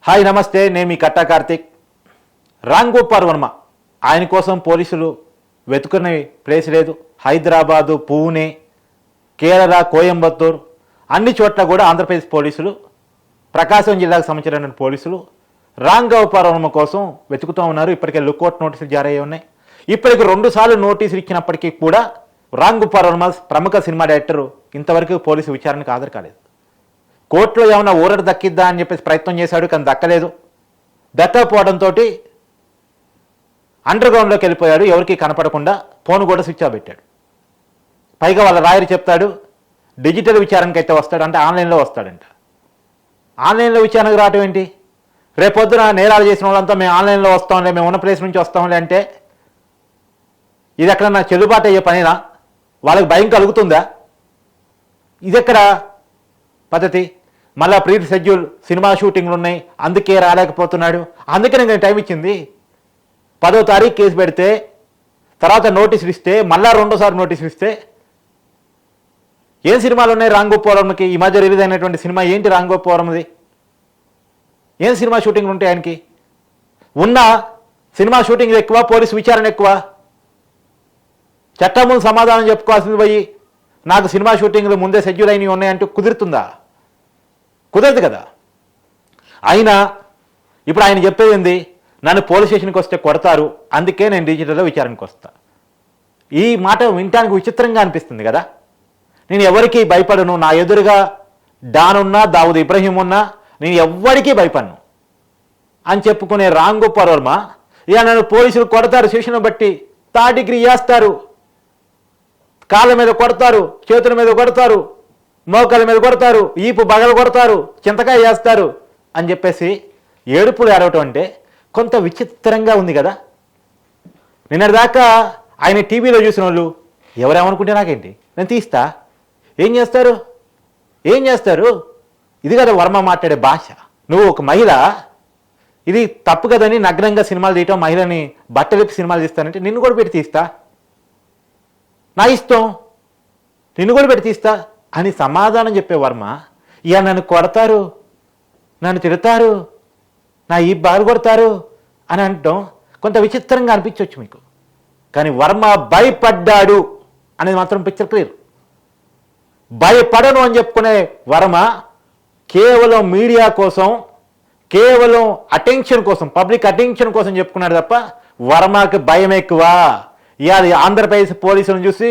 Hi నమస్తే, నేను మీ కట్టా కార్తిక్. రామ్ గోపాల్ వర్మ ఆయన కోసం పోలీసులు వెతుకునే ప్లేస్ లేదు. హైదరాబాదు, పూణే, కేరళ, కోయంబత్తూర్ అన్ని చోట్ల కూడా ఆంధ్రప్రదేశ్ పోలీసులు, ప్రకాశం జిల్లాకు సంబంధించిన పోలీసులు రామ్ గోపాల్ వర్మ కోసం వెతుకుతూ ఉన్నారు. ఇప్పటికే లుక్అవుట్ నోటీసులు జారీ అయ్యి ఉన్నాయి. ఇప్పటికి 2 సార్లు నోటీసులు ఇచ్చినప్పటికీ కూడా రామ్ గోపాల్ వర్మ ప్రముఖ సినిమా డైరెక్టర్ ఇంతవరకు పోలీసు విచారణకు హాజరు కాలేదు. కోర్టులో ఏమైనా ఊరట దక్కిద్దా అని చెప్పేసి ప్రయత్నం చేశాడు, కానీ దక్కలేదు. దక్కకపోవడంతో అండర్ గ్రౌండ్లోకి వెళ్ళిపోయాడు. ఎవరికి కనపడకుండా ఫోన్ కూడా స్విచ్ ఆఫ్ పెట్టాడు. పైగా వాళ్ళ లాయర్ చెప్తాడు డిజిటల్ విచారణకు అయితే వస్తాడు, అంటే ఆన్లైన్లో వస్తాడంట. ఆన్లైన్లో విచారణకు రావటం ఏంటి? రేపొద్దున నేరాలు చేసిన వాళ్ళంతా మేము ఆన్లైన్లో వస్తాంలే, మేము ఉన్న ప్లేస్ నుంచి వస్తాంలే అంటే ఇది ఎక్కడ నా చెల్లుబాటు అయ్యే పనినా? వాళ్ళకి భయం కలుగుతుందా? ఇది ఎక్కడ పద్ధతి? మళ్ళీ ప్రీ షెడ్యూల్ సినిమా షూటింగ్లు ఉన్నాయి, అందుకే రాలేకపోతున్నాడు. అందుకే నేను టైం ఇచ్చింది. 10వ తారీఖు కేసు పెడితే తర్వాత నోటీసులు ఇస్తే మళ్ళా 2వ నోటీసులు ఇస్తే ఏం సినిమాలు ఉన్నాయి రామ్ గోపాల్ వర్మకి? ఈ మధ్య రిలీజ్ అయినటువంటి సినిమా ఏంటి రామ్ గోపాల్ వర్మది? ఏం సినిమా షూటింగ్లు ఉంటాయి ఆయనకి? ఉన్న సినిమా షూటింగ్లు ఎక్కువ, పోలీసు విచారణ ఎక్కువ. చట్టం ముందు సమాధానం చెప్పుకోవాల్సింది పోయి నాకు సినిమా షూటింగ్లు ముందే షెడ్యూల్ అయినవి ఉన్నాయంటూ కుదురుతుందా? కుదరదు కదా. అయినా ఇప్పుడు ఆయన చెప్పేది ఏంది? నన్ను పోలీస్ స్టేషన్కి వస్తే కొడతారు, అందుకే నేను డిజిటల్లో విచారణకు వస్తా. ఈ మాట వినటానికి విచిత్రంగా అనిపిస్తుంది కదా. నేను ఎవరికీ భయపడను, నా ఎదురుగా డాన్ ఉన్నా, దావుద్ ఇబ్రహీం ఉన్నా, నేను ఎవ్వరికీ భయపడను అని చెప్పుకునే రామ్ గోపాల్ వర్మ ఇక నన్ను పోలీసులు కొడతారు, శిక్షణ బట్టి థర్డ్ డిగ్రీ చేస్తారు, కాళ్ళ మీద కొడతారు, చేతుల మీద కొడతారు, మోకాల మీద కొడతారు, ఈపు బగలు కొడతారు, చింతకాయ చేస్తారు అని చెప్పేసి ఏడుపులు ఏడవటం అంటే కొంత విచిత్రంగా ఉంది కదా. నిన్నటిదాకా ఆయన టీవీలో చూసిన వాళ్ళు ఎవరేమనుకుంటే నాకేంటి, నేను తీస్తా, ఏం చేస్తారు? ఇది కదా వర్మ మాట్లాడే భాష. నువ్వు ఒక మహిళ, ఇది తప్పు కదని నగ్నంగా సినిమాలు తీయటం, మహిళని బట్టలిప్పి సినిమాలు తీస్తానంటే నిన్ను కూడా పెట్టి తీస్తా, నా ఇష్టం, నిన్ను కూడా పెట్టి తీస్తా అని సమాధానం చెప్పే వర్మ ఇక నన్ను కొడతారు, నన్ను తిడతారు, నా ఈ బాగా కొడతారు అని అనటం కొంత విచిత్రంగా అనిపించవచ్చు మీకు. కానీ వర్మ భయపడ్డాడు అనేది మాత్రం పిక్చర్ క్లియర్. భయపడను అని చెప్పుకునే వర్మ కేవలం మీడియా కోసం, కేవలం అటెన్షన్ కోసం, పబ్లిక్ అటెన్షన్ కోసం చెప్పుకున్నాడు తప్ప వర్మకి భయం ఎక్కువ. ఇవాళ ఆంధ్రప్రదేశ్ పోలీసులను చూసి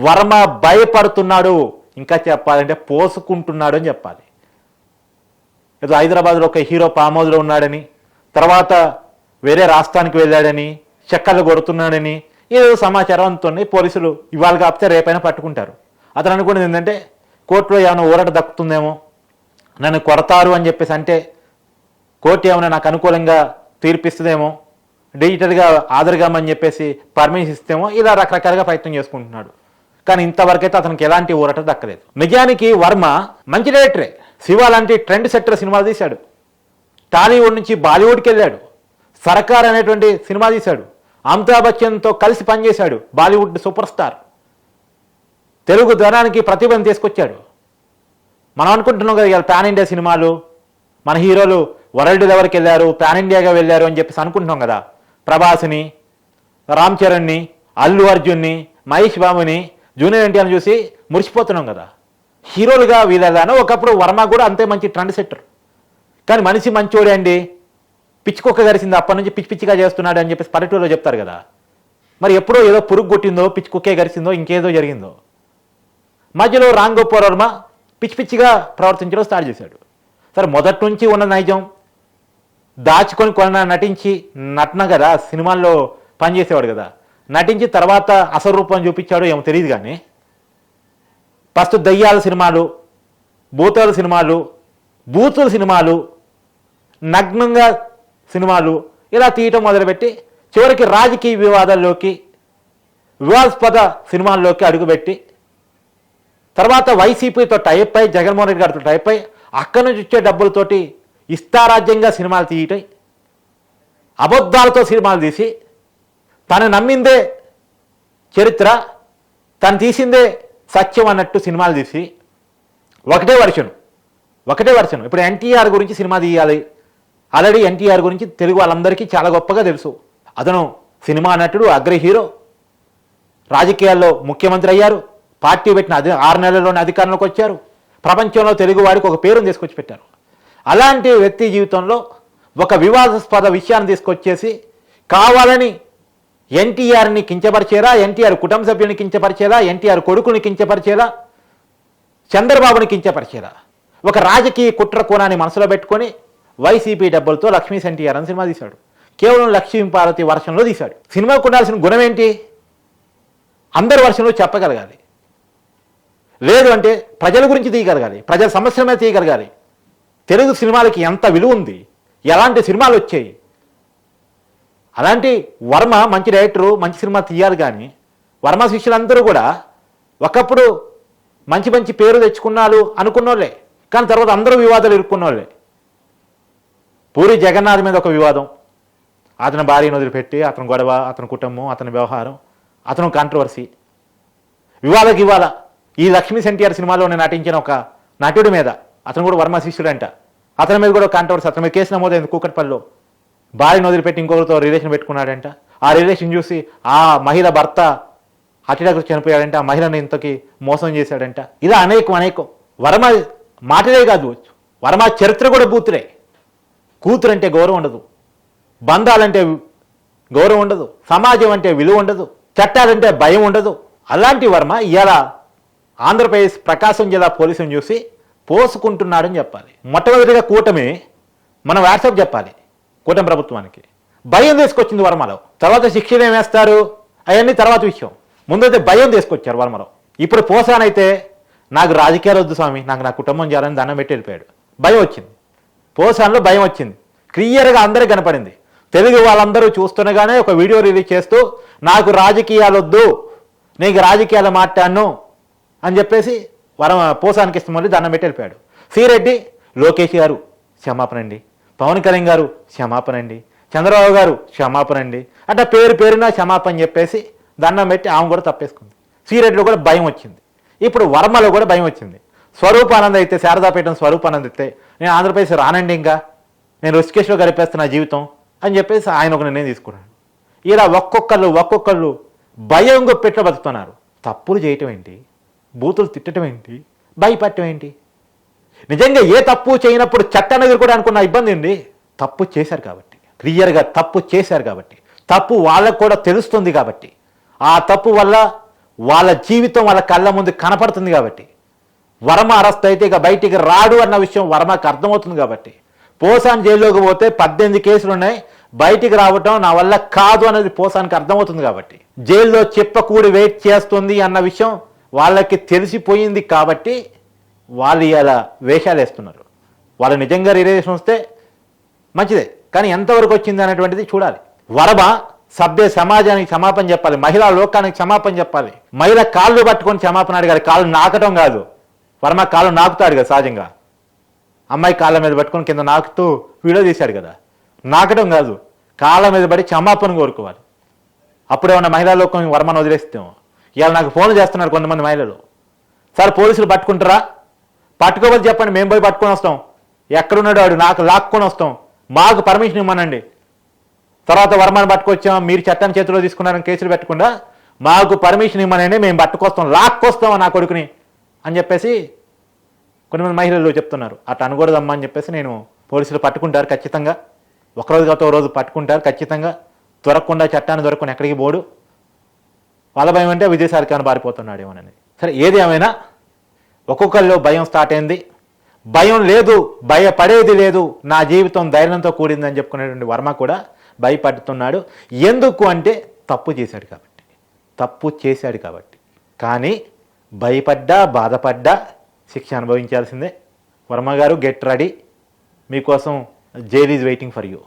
వర్మ భయపడుతున్నాడు, ఇంకా చెప్పాలంటే పోసుకుంటున్నాడు అని చెప్పాలి. ఏదో హైదరాబాద్లో ఒక హీరో ఫామ్ హౌస్లో ఉన్నాడని, తర్వాత వేరే రాష్ట్రానికి వెళ్ళాడని, చెక్కలు కొడుతున్నాడని ఏదో సమాచారం అందుతుంది. పోలీసులు ఇవాళ కాకపోతే రేపైనా పట్టుకుంటారు. అతను అనుకునేది ఏంటంటే కోర్టులో ఏమైనా ఊరట దక్కుతుందేమో, నన్ను కొడతారు అని చెప్పేసి అంటే కోర్టు ఏమైనా నాకు అనుకూలంగా తీర్పిస్తుందేమో, డిజిటల్గా ఆధారగామని చెప్పేసి పర్మిషన్ ఇస్తేమో, ఇలా రకరకాలుగా ప్రయత్నం చేసుకుంటున్నాడు. కానీ ఇంతవరకైతే అతనికి ఎలాంటి ఊరట దక్కలేదు. నిజానికి వర్మ మంచి డైరెక్టరే. శివ లాంటి ట్రెండ్ సెక్టర్ సినిమాలు తీశాడు, టాలీవుడ్ నుంచి బాలీవుడ్కి వెళ్ళాడు, సర్కార్ అనేటువంటి సినిమా తీశాడు, అమితాబ్ బచ్చన్తో కలిసి పనిచేశాడు, బాలీవుడ్ సూపర్ స్టార్. తెలుగు ధనానికి ప్రతిభను తీసుకొచ్చాడు. మనం అనుకుంటున్నాం కదా ఇవాళ పాన్ ఇండియా సినిమాలు, మన హీరోలు వరల్డ్ లెవెల్కి వెళ్ళారు, పాన్ ఇండియాగా వెళ్ళారు అని చెప్పేసి అనుకుంటున్నాం కదా. ప్రభాస్ని, రామ్ చరణ్ని, అల్లు అర్జున్ని, మహేష్ బాబుని, జూనియర్ ఎన్టీఆర్ని చూసి మురిసిపోతున్నాం కదా. హీరోలుగా వీళ్ళను ఒకప్పుడు వర్మ కూడా అంతే మంచి ట్రెండ్ సెట్టర్. కానీ మనిషి మంచోడే అండి, పిచ్చికొక్క గరిసింది అప్పటి నుంచి పిచ్చి పిచ్చిగా చేస్తున్నాడు అని చెప్పేసి పల్లెటూరులో చెప్తారు కదా. మరి ఎప్పుడో ఏదో పురుగు కొట్టిందో, పిచ్చి కుక్కే గరిసిందో, ఇంకేదో జరిగిందో. మధ్యలో రామ్ గోపాల్ వర్మ పిచ్చి పిచ్చిగా ప్రవర్తించడం స్టార్ట్ చేశాడు. సరే, మొదటి నుంచి ఉన్న నైజం దాచుకొని నటించి నటన కదా, సినిమాల్లో పనిచేసేవాడు కదా, నటించి తర్వాత అసలు రూపం చూపించాడో ఏమో తెలియదు. కానీ ఫస్ట్ దయ్యాల సినిమాలు, భూతాల సినిమాలు, బూతుల సినిమాలు, నగ్నంగా సినిమాలు ఇలా తీయటం మొదలుపెట్టి చివరికి రాజకీయ వివాదాల్లోకి, వివాదాస్పద సినిమాల్లోకి అడుగుపెట్టి తర్వాత వైసీపీతో టైప్ అయి, జగన్మోహన్ రెడ్డి గారితో టైప్ అయి, అక్కడి నుంచి వచ్చే డబ్బులతోటి ఇష్టారాజ్యంగా సినిమాలు తీయటం, అబద్ధాలతో సినిమాలు తీసి తను నమ్మిందే చరిత్ర, తను తీసిందే సత్యం అన్నట్టు సినిమాలు తీసి ఒకటే వర్షన్. ఇప్పుడు ఎన్టీఆర్ గురించి సినిమా తీయాలి, ఆల్రెడీ ఎన్టీఆర్ గురించి తెలుగు వాళ్ళందరికీ చాలా గొప్పగా తెలుసు. అతను సినిమా నటుడు, అగ్ర హీరో, రాజకీయాల్లో ముఖ్యమంత్రి అయ్యారు, పార్టీ పెట్టిన 6 నెలల్లోనే అధికారంలోకి వచ్చారు, ప్రపంచంలో తెలుగు వాడికి ఒక పేరును తీసుకొచ్చి పెట్టారు. అలాంటి వ్యక్తి జీవితంలో ఒక వివాదాస్పద విషయాన్ని తీసుకొచ్చేసి కావాలని ఎన్టీఆర్ని కించపరిచేలా, ఎన్టీఆర్ కుటుంబ సభ్యుని కించపరిచేలా, ఎన్టీఆర్ కొడుకుని కించపరిచేలా, చంద్రబాబుని కించపరిచేలా ఒక రాజకీయ కుట్ర కోణాన్ని మనసులో పెట్టుకొని వైసీపీ డబ్బులతో లక్ష్మీ ఎన్టీఆర్ అని సినిమా తీశాడు. కేవలం లక్ష్మీ పార్వతి వర్షంలో తీశాడు. సినిమాకు ఉండాల్సిన గుణం ఏంటి? అందరి వర్షంలో చెప్పగలగాలి, లేదు అంటే ప్రజల గురించి తీయగలగాలి, ప్రజల సమస్యల మీద తీయగలగాలి. తెలుగు సినిమాలకి ఎంత విలువ ఉంది, ఎలాంటి సినిమాలు వచ్చాయి. అలాంటి వర్మ మంచి డైరెక్టరు, మంచి సినిమా తీయాలి. కానీ వర్మ శిష్యులందరూ కూడా ఒకప్పుడు మంచి మంచి పేరు తెచ్చుకున్నారు అనుకున్నోళ్ళే, కానీ తర్వాత అందరూ వివాదాలు ఇరుక్కున్నోళ్ళే. పూరి జగన్నాథ్ మీద ఒక వివాదం, అతని భార్యను వదిలిపెట్టి అతని గొడవ, అతని కుటుంబం, అతని వ్యవహారం, అతను కాంట్రవర్సీ. ఇవాళ ఈ లక్ష్మీ ఎన్టీఆర్ సినిమాలోనే నటించిన ఒక నటుడి మీద, అతను కూడా వర్మ శిష్యుడంట, అతని మీద కూడా కాంట్రవర్సీ. అతని మీద కేసు నమోదైంది కూకట్పల్లిలో. భార్యను వదిలిపెట్టి ఇంకొకరితో రిలేషన్ పెట్టుకున్నాడంట. ఆ రిలేషన్ చూసి ఆ మహిళ భర్త అటాక్ చనిపోయాడంట, ఆ మహిళను ఇంతకి మోసం చేశాడంట. ఇలా అనేకం. వర్మ మాటలే కాదు, వర్మ చరిత్ర కూడా బూతులే. కూతురంటే గౌరవం ఉండదు, బంధాలంటే గౌరవం ఉండదు, సమాజం అంటే విలువ ఉండదు, చట్టాలంటే భయం ఉండదు. అలాంటి వర్మ ఇలా ఆంధ్రప్రదేశ్ ప్రకాశం జిల్లా పోలీసులను చూసి పోసుకుంటున్నాడని చెప్పాలి. మొట్టమొదటిగా కూటమి మన వాట్సాప్ చెప్పాలి కూటమి ప్రభుత్వానికి. భయం తీసుకొచ్చింది వర్మలో. తర్వాత శిక్షలు ఏమేస్తారు అవన్నీ తర్వాత విషయం. ముందైతే భయం తీసుకొచ్చారు వర్మలో. ఇప్పుడు పోసానైతే నాకు రాజకీయాలు వద్దు స్వామి, నాకు నా కుటుంబం చేయాలని దండం పెట్టి వెళ్ళిపోయాడు. భయం వచ్చింది, పోసాన్లో భయం వచ్చింది, క్లియర్గా అందరికీ కనపడింది. తెలుగు వాళ్ళందరూ చూస్తుండగానే ఒక వీడియో రిలీజ్ చేస్తూ నాకు రాజకీయాలు వద్దు, నీకు రాజకీయాలు మాట్లాడను అని చెప్పేసి పోసానికి ఇష్టమని దండం పెట్టి వెళ్ళిపోయాడు. శ్రీరెడ్డి, లోకేష్ గారు క్షమాపణ అండి, పవన్ కళ్యాణ్ గారు క్షమాపణ అండి, చంద్రబాబు గారు క్షమాపణ అండి అంటే పేరున క్షమాపణ చెప్పేసి దండం పెట్టి ఆమె కూడా తప్పేసుకుంది. శ్రీరెడ్డిలో కూడా భయం వచ్చింది, ఇప్పుడు వర్మలో కూడా భయం వచ్చింది. స్వరూపానంద్ అయితే, శారదాపీఠం స్వరూపానంద్ అయితే నేను ఆంధ్రప్రదేశ్ రానండి, ఇంకా నేను రుషికేశ్లో గడిపేస్తున్నా జీవితం అని చెప్పేసి ఆయన ఒక నిర్ణయం తీసుకున్నాడు. ఇలా ఒక్కొక్కళ్ళు భయం పెట్టి బతుకుతున్నారు. తప్పులు చేయటం ఏంటి, బూతులు తిట్టడం ఏంటి, భయపడటం ఏంటి? నిజంగా ఏ తప్పు చేయనప్పుడు చట్టాన్ని ఎదుర్కోవడానికి అనుకున్న ఇబ్బంది ఏంటి? తప్పు చేశారు కాబట్టి, క్లియర్గా తప్పు చేశారు కాబట్టి, తప్పు వాళ్ళకు కూడా తెలుస్తుంది కాబట్టి, ఆ తప్పు వల్ల వాళ్ళ జీవితం వాళ్ళ కళ్ళ ముందు కనపడుతుంది కాబట్టి, వర్మ అరెస్ట్ అయితే ఇక బయటికి రాడు అన్న విషయం వర్మకు అర్థమవుతుంది కాబట్టి, పోసాన్ జైల్లోకి పోతే 18 కేసులు ఉన్నాయి, బయటికి రావటం నా వల్ల కాదు అన్నది పోసానికి అర్థమవుతుంది కాబట్టి, జైల్లో చెప్పకూడి వెయిట్ చేస్తుంది అన్న విషయం వాళ్ళకి తెలిసిపోయింది కాబట్టి వాళ్ళు ఇలా వేషాలు వేస్తున్నారు. వాళ్ళు నిజంగా రిలేషన్ వస్తే మంచిదే, కానీ ఎంతవరకు వచ్చింది అనేటువంటిది చూడాలి. వర్మ సభ్య సమాజానికి క్షమాపణ చెప్పాలి, మహిళా లోకానికి క్షమాపణ చెప్పాలి. మహిళ కాళ్ళు పట్టుకొని క్షమాపణ అడగాలి, కాళ్ళు నాకటం కాదు. వర్మ కాళ్ళు నాకుతాడు కదా సహజంగా, అమ్మాయి కాళ్ళ మీద పట్టుకొని కింద నాకుతూ వీడియో తీశాడు కదా, నాకటం కాదు, కాళ్ళ మీద పడి క్షమాపణ కోరుకోవాలి. అప్పుడేమన్నా మహిళా లోకం వర్మను వదిలేస్తాం. ఇవాళ నాకు ఫోన్లు చేస్తున్నారు కొంతమంది మహిళలు, సార్ పోలీసులు పట్టుకుంటారా, పట్టుకోవాలి చెప్పండి, మేము పోయి పట్టుకొని వస్తాం, ఎక్కడున్నాడు వాడు నాకు లాక్కొని వస్తాం, మాకు పర్మిషన్ ఇవ్వనండి. తర్వాత వర్మను పట్టుకొచ్చాం, మీరు చట్టాన్ని చేతిలో తీసుకున్నారని కేసులు పెట్టకుండా మాకు పర్మిషన్ ఇవ్వనండి, మేము పట్టుకొస్తాం, లాక్కొస్తాం నా కొడుకుని అని చెప్పేసి కొంతమంది మహిళలు చెప్తున్నారు. అట్లా అనకూడదమ్మా అని చెప్పేసి నేను పోలీసులు పట్టుకుంటారు ఖచ్చితంగా, ఒకరోజు కాకపోతే ఒక రోజు పట్టుకుంటారు ఖచ్చితంగా, దొరకకుండా చట్టాన్ని దొరకకుండా ఎక్కడికి పోడు. వాళ్ళ భయం అంటే విజయసారికాన్ని పారిపోతున్నాడేమోనని. సరే ఏది ఏమైనా ఒక్కొక్కరిలో భయం స్టార్ట్ అయింది. భయం లేదు, భయపడేది లేదు, నా జీవితం ధైర్యంతో కూడిందని చెప్పుకునేటువంటి వర్మ కూడా భయపడుతున్నాడు. ఎందుకు అంటే తప్పు చేశాడు కాబట్టి. కానీ భయపడ్డా బాధపడ్డా శిక్ష అనుభవించాల్సిందే. వర్మ గారు గెట్ రెడీ, మీకోసం jail is waiting for you.